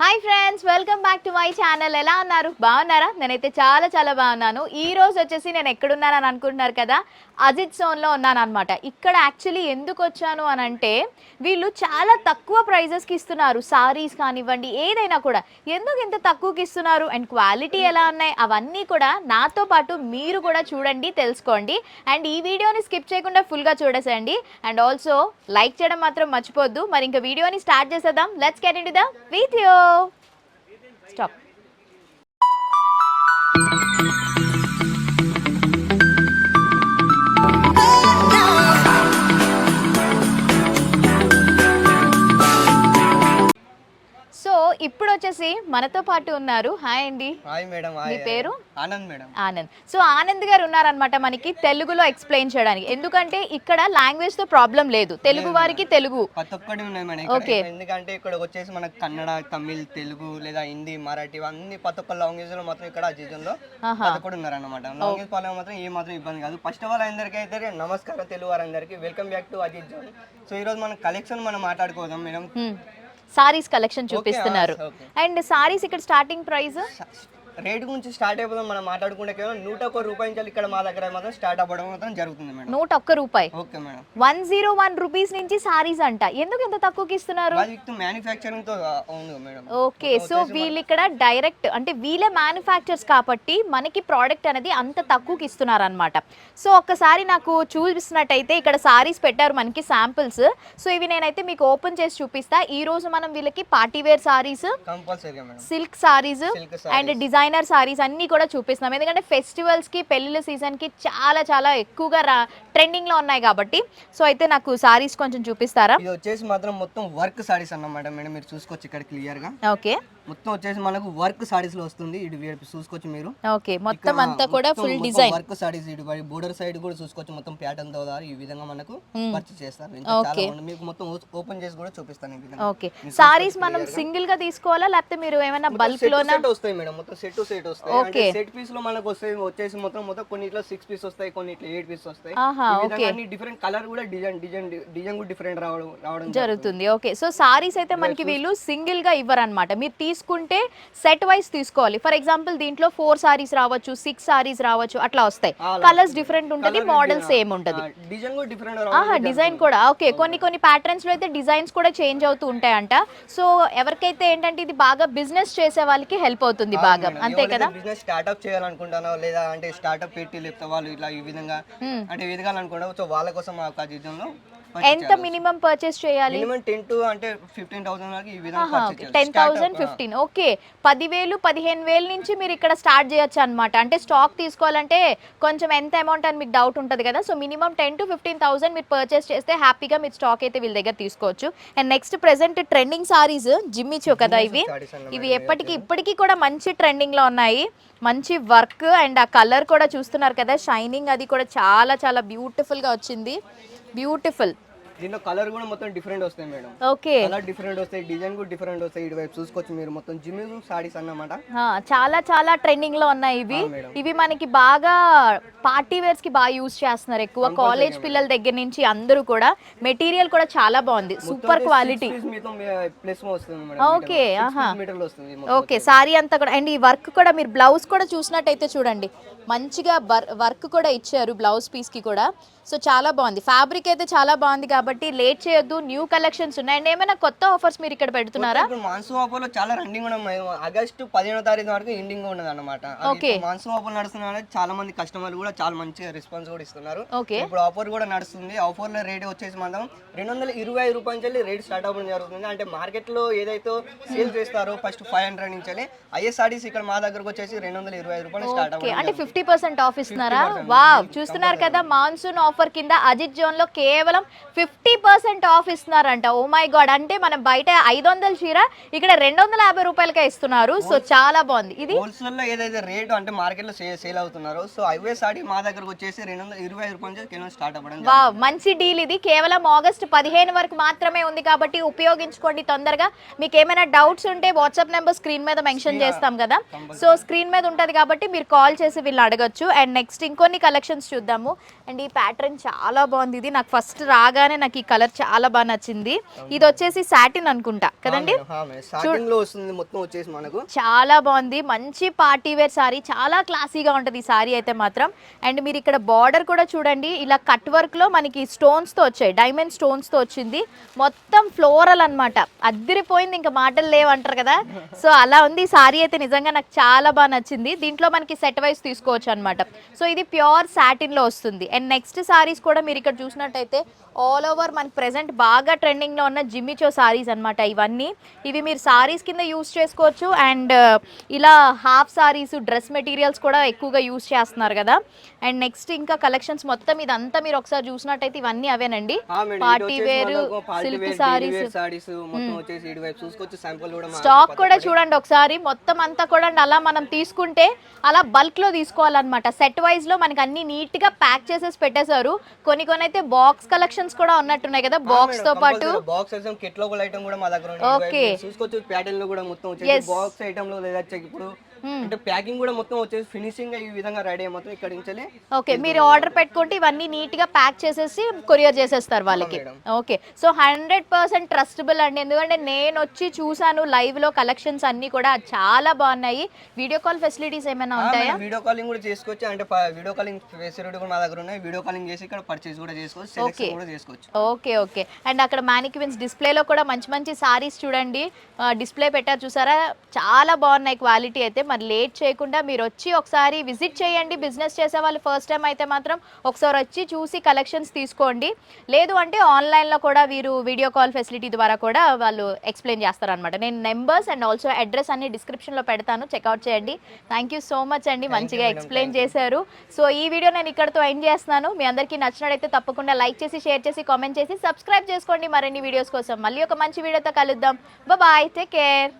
Hi friends, welcome back to my channel. ఎలా ఉన్నారు? బాగున్నారా? నేనైతే చాలా బాగున్నాను. ఈ రోజు వచ్చేసి నేను ఎక్కడున్నానని అనుకుంటున్నారు కదా, అజిత్ జోన్లో ఉన్నాను అనమాట. ఇక్కడ యాక్చువల్లీ ఎందుకు వచ్చాను అని అంటే, వీళ్ళు చాలా తక్కువ ప్రైజెస్కి ఇస్తున్నారు. సారీస్ కానివ్వండి, ఏదైనా కూడా ఎందుకు ఇంత తక్కువకి ఇస్తున్నారు అండ్ క్వాలిటీ ఎలా ఉన్నాయి అవన్నీ కూడా నాతో పాటు మీరు కూడా చూడండి, తెలుసుకోండి. అండ్ ఈ వీడియోని స్కిప్ చేయకుండా ఫుల్గా చూడేసేయండి. అండ్ ఆల్సో లైక్ చేయడం మాత్రం మర్చిపోద్దు. మరి ఇంకా వీడియోని స్టార్ట్ చేసేద్దాం. Let's get into the video. Stop. So ఇప్పుడు వచ్చేసి మనతో పాటు ఉన్నారు. హాయ్ అండి. Hi madam. మీ పేరు? ఆనంద్ మేడం. ఆనంద్. సో ఆనంద్ గారు ఉన్నారనమాట మనకి తెలుగులో ఎక్స్ప్లెయిన్ చేయడానికి. ఎందుకంటే ఇక్కడ లాంగ్వేజ్ తో ప్రాబ్లం లేదు, తెలుగు వారికి తెలుగు ప్రతి ఒక్కటి ఉన్నాయి మేడం ఇక్కడ. ఎందుకంటే ఇక్కడ వచ్చేసి మనకు కన్నడ, తమిళ్, తెలుగు లేదా హిందీ, మరాఠీ అన్ని ప్రతి ఒక్క లాంగ్వేజ్ లో మాత్రం ఇక్కడ అజిత్ లో ప్రతి ఒక్కటి ఉన్నారన్నమాట. లాంగ్వేజ్ పాలన మాత్రం ఏ మాత్రం ఇబ్బంది కాదు. ఫస్ట్ ఆఫ్ ఆల్ అందరికీ అయితే నమస్కారం తెలుగు వారందరికీ, welcome back to Ajith zone. So ఈ రోజు మన కలెక్షన్ మనం మాట్లాడుకోదాం మేడం. సారీస్ కలెక్షన్ చూపిస్తున్నారు. అండ్ సారీస్ ఇక్కడ స్టార్టింగ్ ప్రైస్ రేట్ గురించి స్టార్ట్ అయిపోదాం మనం మాట్లాడుకుంటే కేవలం 101 రూపాయల నుంచి ఇక్కడ మా దగ్గర మాత్రం స్టార్ట్ అవ్వడం మాత్రం జరుగుతుంది మేడం. 101 రూపాయి. Okay madam. 101 రూపీస్ నుంచి సారీస్ అంట. ఎందుకు ఇంత తక్కువకి ఇస్తున్నారు? మ్యానుఫ్యాక్చరింగ్ తో ఉంది మేడం. ఓకే, సో వీళ్ళు ఇక్కడ డైరెక్ట్ అంటే వీళ్ళే మ్యానుఫ్యాక్చర్స్ కాబట్టి మనకి ప్రోడక్ట్ అనేది అంత తక్కువకి ఇస్తున్నారు అనమాట. సో ఒక్కసారి నాకు చూపిస్తున్నట్టయితే ఇక్కడ సారీస్ పెట్టారు మనకి శాంపిల్స్. సో ఇవి నేనైతే మీకు ఓపెన్ చేసి చూపిస్తా. ఈ రోజు మనం వీళ్ళకి party wear saris, silk saris and designer saris అన్ని కూడా చూపిస్తున్నాం. ఎందుకంటే ఫెస్టివల్స్ కి, పెళ్లిళ్ళ సీజన్ కి చాలా ఎక్కువగా ట్రెండింగ్ లో ఉన్నాయి కాబట్టి. సో అయితే నాకు సారీస్ కొంచెం చూపిస్తారా? ఇది వచ్చేసి మాత్రం మొత్తం వర్క్ సారీస్ అన్నమాట మేడం. మీరు చూసుకోవచ్చు ఇక్కడ క్లియర్ గా. ఓకే, మొత్తం వచ్చేసి మనకు వర్క్ సారీస్ లో వస్తుంది. ఇది చూసుకోవచ్చు మీరు. ఓకే, మొత్తం అంతా కూడా ఫుల్ డిజైన్ వర్క్ సారీస్. ఇది బోర్డర్ సైడ్ కూడా చూసుకోవచ్చు, మొత్తం ప్యాటర్న్ తో ఈ విధంగా మనకు వర్క్ చేస్తారు. మీకు మొత్తం ఓపెన్ చేసి కూడా చూపిస్తాను ఈ విధంగా. ఓకే, సారీస్ మనం సింగిల్ గా తీసుకోవాలా లేకపోతే మీరు ఏమైనా బల్క్ లోనా? వస్తాయి మేడం, మొత్తం సెట్ వస్తాయి. అంటే సెట్ పీస్ లో మనకు వచ్చేసి మొత్తం కొన్ని ఇట్లా 6 పీస్ వస్తాయి, కొన్ని ఇట్లా 8 పీస్ వస్తాయి. అన్ని డిఫరెంట్ కలర్ కూడా డిజైన్ కూడా డిఫరెంట్ రావడం జరుగుతుంది. ఓకే, సో సారీస్ అయితే మనకి వీళ్ళు సింగిల్ గా ఇవ్వరు అనమాట. మీరు తీసుకుంటే సెట్ వైస్ తీసుకోవాలి. ఫర్ ఎగ్జాంపుల్ దీంట్లో 4 సారీస్ రావచ్చు, 6 సారీస్ రావచ్చు, అట్లా వస్తాయి. కలర్స్ డిఫరెంట్ ఉంటది, మోడల్ సేమ్ ఉంటది, డిజైన్ కూడా డిఫరెంట్. డిజైన్ కూడా ఓకే. కొన్ని ప్యాటర్న్స్ లో అయితే డిజైన్స్ కూడా చేంజ్ అవుతూ ఉంటాయంట. సో ఎవరికైతే ఏంటంటే ఇది బాగా బిజినెస్ చేసే వాళ్ళకి హెల్ప్ అవుతుంది బాగా, అంతే కదా. బిజినెస్ స్టార్ట్అప్ చేయాలనుకుంటానో లేదా అంటే స్టార్ట్అప్ పెట్టి లేకపోతే వాళ్ళు ఇట్లా ఈ విధంగా అంటే ఎదగాలనుకుంటా, సో వాళ్ళ కోసం ఆ జీతంలో ఎంత మినిమం పర్చేస్ చేయాలి? మినిమం 10 to 15,000 వరకు ఈ విధంగా 10,000 15. ఓకే, 10,000 15,000 నుంచి మీరు ఇక్కడ స్టార్ట్ చేయొచ్చు అనమాట. అంటే స్టాక్ తీసుకోవాలంటే కొంచెం ఎంత అమౌంట్ అని మీకు డౌట్ ఉంటుంది కదా. సో మినిమం 10 to 15,000 మీరు పర్చేస్ చేస్తే హ్యాపీగా మీరు స్టాక్ అయితే వీళ్ళ దగ్గర తీసుకోవచ్చు. And next present trending sarees Jimmy Choo కదా ఇవి ఇప్పటికీ కూడా మంచి ట్రెండింగ్ లో ఉన్నాయి. మంచి వర్క్ అండ్ ఆ కలర్ కూడా చూస్తున్నారు కదా, షైనింగ్ అది కూడా చాలా బ్యూటిఫుల్ గా వచ్చింది. బ్యూటిఫుల్. దీనిలో కలర్ కూడా మొత్తం డిఫరెంట్ వస్తాయి మేడం. ఓకే, కలర్ డిఫరెంట్ వస్తాయి, డిజైన్ కూడా డిఫరెంట్ వస్తాయి. ఇటు వైపు చూసుకోవచ్చు మీరు, మొత్తం జిమ్మిచో సారీస్ అన్నమాట. చాలా ట్రెండింగ్ లో ఉన్నాయి ఇవి మనకి బాగా పార్టీ వేర్స్ కి బాగా యూజ్ చేస్తున్నారు ఎక్కువ. కాలేజ్ పిల్లల దగ్గర నుంచి అందరూ కూడా. మెటీరియల్ కూడా చాలా బాగుంది, super quality. Okay, okay, sorry అంతా కూడా. అండ్ ఈ వర్క్ కూడా మీరు బ్లౌజ్ కూడా చూసినట్టయితే చూడండి, మంచిగా వర్క్ కూడా ఇచ్చారు బ్లౌజ్ పీస్ కి కూడా. సో చాలా బాగుంది, ఫ్యాబ్రిక్ అయితే చాలా బాగుంది. కాబట్టి లేట్ చేయొద్దు, న్యూ కలెక్షన్స్ ఉన్నాయి. అండ్ ఏమైనా కొత్త ఆఫర్స్ మీరు ఇక్కడ పెడుతున్నారా? మాన్సూన్ ఆఫర్ లో చాలా రన్నింగ్ ఉన్నాయి. ఆగస్టు 15వ తారీఖు వరకు ఎండింగ్ ఉన్నది అనమాట. మాన్సూన్ ఆఫర్ నడుస్తున్నా, చాలా మంది కస్టమర్లు కూడా చాలా మంచి రెస్పాన్స్ కూడా ఇస్తున్నారు. ఇప్పుడు ఆఫర్ కూడా నడుస్తుంది. ఆఫర్ లో రేట్ వచ్చేసి మనం 225 రూపాయల నుంచి రేట్ స్టార్ట్ అవ్వడం జరుగుతుంది. అంటే మార్కెట్ లో ఏదైతే సేల్ చేస్తారో ఫస్ట్ 500 నుంచి అయ్యే సారీస్ ఇక్కడ మా దగ్గరకు వచ్చేసి 225 రూపాయలు స్టార్ట్ అవుతుంది. అంటే 50% ఆఫ్ ఇస్తున్నారా? వావ్, చూస్తున్నారు కదా, మాన్సూన్ ఆఫర్ కింద అజిత్ జోన్ లో కేవలం 50% ఆఫ్ ఇస్తున్నారంట. ఓ మై గాడ్, అంటే మనం బయట 500 చీర ఇక్కడ 250 రూపాయలకే ఇస్తున్నారు. సో చాలా బాగుంది. ఇది హోల్సేల్ లో ఏదైతే రేట్ అంటే మార్కెట్ లో సేల్ అవుతున్నారు. సో అవే సారీ మా దగ్గరకు వచ్చేసి 225 రూపాయల నుంచి కేవలం స్టార్ట్ అవ్వడం. వావ్, మంచి డీల్ ఇది. కేవలం ఆగస్ట్ 15 వరకు మాత్రమే ఉంది కాబట్టి ఉపయోగించుకోండి తొందరగా. మీకు ఏమైనా డౌట్స్ ఉంటే వాట్సాప్ నెంబర్ స్క్రీన్ మీద మెన్షన్ చేస్తాం కదా. సో స్క్రీన్ మీద ఉంటది కాబట్టి మీరు కాల్ చేసి వీళ్ళు అడగచ్చు. అండ్ నెక్స్ట్ ఇంకొన్ని కలెక్షన్స్ చూద్దాము. అండ్ ఈ ప్యాటర్న్ చాలా బాగుంది. ఇది నాకు ఫస్ట్ రాగానే నాకు ఈ కలర్ చాలా బాగా నచ్చింది. ఇది వచ్చేసి సాటిన్ అనుకుంటా కదండి, స్టార్టింగ్ లో వస్తుంది మొత్తం వచ్చేసి మనకు. చాలా బాగుంది, మంచి పార్టీ వేర్ సారీ, చాలా క్లాసీగా ఉంటుంది ఈ సారీ అయితే మాత్రం. అండ్ మీరు ఇక్కడ బార్డర్ కూడా చూడండి, ఇలా కట్ వర్క్ లో మనకి స్టోన్స్ తో వచ్చాయి, డైమండ్ స్టోన్స్ తో వచ్చింది, మొత్తం ఫ్లోరల్ అన్నమాట. అద్దరిపోయింది, ఇంకా మాటలు లేవంటారు కదా. సో అలా ఉంది ఈ సారీ అయితే, నిజంగా నాకు చాలా బాగా నచ్చింది. దీంట్లో మనకి సెట్ వైస్ తీసుకోవచ్చు అనమాట. సో ఇది ప్యూర్ సాటిన్ లో వస్తుంది. అండ్ నెక్స్ట్ సారీస్ కూడా మీరు ఇక్కడ చూసినట్టయితే ఆల్ ఓవర్ మనకి ప్రెసెంట్ బాగా ట్రెండింగ్ లో ఉన్న జిమ్మిచో సారీస్ అన్నమాట ఇవన్నీ. ఇవి మీరు సారీస్ కింద యూస్ చేసుకోవచ్చు. అండ్ ఇలా హాఫ్ సారీస్, డ్రెస్ మెటీరియల్స్ కూడా ఎక్కువగా యూస్ చేస్తున్నారు కదా. అండ్ నెక్స్ట్ ఇంకా కలెక్షన్స్ మొత్తం ఇదంతా మీరు ఒకసారి చూసినట్టయితే ఇవన్నీ అవేనండి, party wear, silk sarees. Stock కూడా చూడండి ఒకసారి, మొత్తం అంతా కూడా అలా మనం తీసుకుంటే అలా బల్క్ లో తీసుకోవాలన్నమాట. సెట్ వైజ్ లో మనకి అన్ని నీట్ గా ప్యాక్ చేసేసి పెట్టేశారు. కొన్ని అయితే బాక్స్ కలెక్షన్స్ కూడా ఉన్నట్టున్నాయి కదా, బాక్స్ తో పాటు. Box item, kit local item కూడా మా దగ్గర ఉంది. ఓకే, చూసుకోవచ్చు ప్యాటర్న్ లో కూడా మొత్తం వచ్చేసి బాక్స్ ఐటమ్ లో లేదా ఇప్పుడు అంటే ప్యాకింగ్ కూడా మొత్తం వచ్చేసి ఫినిషింగ్ ఈ విధంగా రెడీ అయ్యి మొత్తం ఇక్కడ నుంచి. ఓకే, మీరు ఆర్డర్ పెట్టుకుంటే ఇవన్నీ నీట్ గా ప్యాక్ చేసేసి కొరియర్ చేసేస్తారు వాళ్ళకి. ఓకే, సో 100% ట్రస్టబుల్ అండి, ఎందుకంటే నేను వచ్చి చూసాను లైవ్ లో, కలెక్షన్స్ అన్ని కూడా చాలా బాగున్నాయి. వీడియో కాల్ ఫెసిలిటీస్ ఏమైనా ఉంటాయా? వీడియో కాలింగ్ కూడా చేసుకోవచ్చు, అంటే వీడియో కాలింగ్ ఫెసిలిటీ కూడా మా దగ్గర ఉన్నాయి. వీడియో కాలింగ్ చేసి ఇక్కడ పర్చేస్ కూడా చేసుకోవచ్చు, సెలెక్షన్ కూడా చేసుకోవచ్చు. Okay okay. అండ్ అక్కడ మ్యానిక్విన్స్ డిస్ప్లే లో కూడా మంచి మంచి సారీస్ చూడండి, డిస్ప్లే పెట్టారు చూసారా, చాలా బాగున్నాయి క్వాలిటీ అయితే. మరి లేట్ చేయకుండా మీరు వచ్చి ఒకసారి విజిట్ చేయండి. బిజినెస్ చేసే వాళ్ళు ఫస్ట్ టైం అయితే మాత్రం ఒకసారి వచ్చి చూసి కలెక్షన్స్ తీసుకోండి. లేదు అంటే ఆన్లైన్లో కూడా వీరు వీడియో కాల్ ఫెసిలిటీ ద్వారా కూడా వాళ్ళు ఎక్స్ప్లెయిన్ చేస్తారనమాట. నేను నెంబర్స్ అండ్ ఆల్సో అడ్రస్ అన్ని డిస్క్రిప్షన్లో పెడతాను, చెక్అవుట్ చేయండి. థ్యాంక్ యూ సో మచ్ అండి, మంచిగా ఎక్స్ప్లెయిన్ చేశారు. సో ఈ వీడియో నేను ఇక్కడతో ఎండ్ చేస్తున్నాను. మీ అందరికీ నచ్చినట్టయితే తప్పకుండా లైక్ చేసి, షేర్ చేసి, కామెంట్ చేసి, సబ్స్క్రైబ్ చేసుకోండి మరిన్ని వీడియోస్ కోసం. మళ్ళీ ఒక మంచి వీడియోతో కలుద్దాం. Bye, take care.